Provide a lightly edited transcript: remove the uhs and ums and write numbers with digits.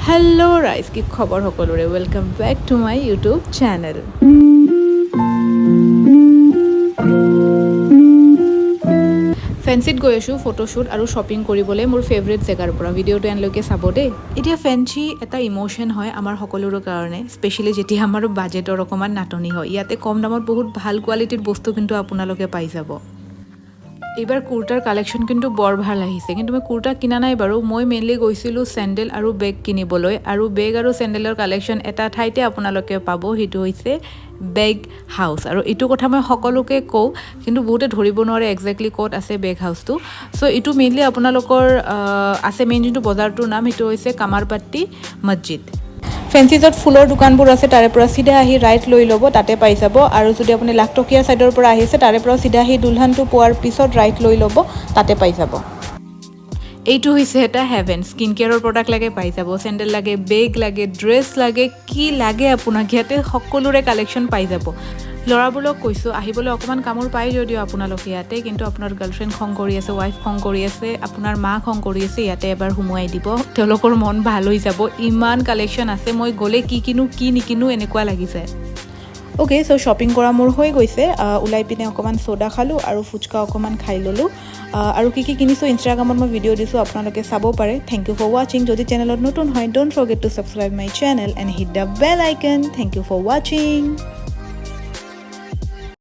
Hello राइस की खबर सकलोरे welcome back to my YouTube channel. ফেন্সিত গৈ আছোঁ ফটোশ্বুট আৰু শ্বপিং কৰিবলৈ মোৰ ফেভৰেট জেগাৰ পৰা। ভিডিঅ'টো এনলৈকে চাব দেই। এতিয়া ফেন্সি এটা ইমোশ্যন হয় আমাৰ সকলোৰে কাৰণে, স্পেচিয়েলি যেতিয়া আমাৰ বাজেটৰ অকণমান নাটনি হয়। ইয়াতে কম দামত বহুত ভাল কোৱালিটিৰ বস্তু কিন্তু আপোনালোকে পাই যাব। এইবাৰ কুৰ্তাৰ কালেকশ্যন কিন্তু বৰ ভাল আহিছে, কিন্তু মই কুৰ্তা কিনা নাই বাৰু। মই মেইনলি গৈছিলোঁ চেণ্ডেল আৰু বেগ কিনিবলৈ, আৰু বেগ আৰু চেণ্ডেলৰ কালেকশ্যন এটা ঠাইতে আপোনালোকে পাব, সেইটো হৈছে বেগ হাউচ। আৰু এইটো কথা মই সকলোকে কওঁ, কিন্তু বহুতে ধৰিব নোৱাৰে একজেক্টলি ক'ত আছে বেগ হাউচটো। চ' এইটো মেইনলি আপোনালোকৰ আছে, মেইন যোনটো বজাৰটোৰ নাম সেইটো হৈছে কামাৰপাট্টি মছজিদ। ফেন্সি য'ত ফুলৰ দোকানবোৰ আছে তাৰে পৰা চিধা আহি ৰাইট লৈ ল'ব, তাতে পাই যাব। আৰু যদি আপুনি লাখটকীয়া ছাইডৰ পৰা আহিছে তাৰে পৰা চিধা আহি দুলহানটো পোৱাৰ পিছত ৰাইট লৈ ল'ব, তাতে পাই যাব। এইটো হৈছে এটা হেভেন। স্কিন কেয়াৰৰ প্ৰডাক্ট লাগে পাই যাব, চেণ্ডেল লাগে, বেগ লাগে, ড্ৰেছ লাগে, কি লাগে আপোনাক ইয়াতে সকলোৰে কালেকশ্যন পাই যাব। ল'ৰাবোৰক কৈছোঁ আহিবলৈ, অকণমান কামোৰ পাই যদিও আপোনালোকে ইয়াতে, কিন্তু আপোনাৰ গাৰ্লফ্ৰেণ্ড খং কৰি আছে, ৱাইফ খং কৰি আছে, আপোনাৰ মা খং কৰি আছে, ইয়াতে এবাৰ সোমোৱাই দিব, তেওঁলোকৰ মন ভাল হৈ যাব। ইমান কালেকশ্যন আছে, মই গ'লে কি কিনো কি নিকিনো এনেকুৱা লাগিছে। অ'কে, চ' শ্বপিং কৰা মোৰ হৈ গৈছে। ওলাই পিনে অকণমান ছ'ডা খালোঁ আৰু ফুচকা অকণমান খাই ল'লোঁ। আৰু কি কিনিছোঁ ইনষ্টাগ্ৰামত মই ভিডিঅ' দিছোঁ, আপোনালোকে চাব পাৰে। থেংক ইউ ফৰ ৱাচিং। যদি চেনেলত নতুন হয় don't forget to subscribe my channel and hit the bell icon. Thank you for ৱাচিং।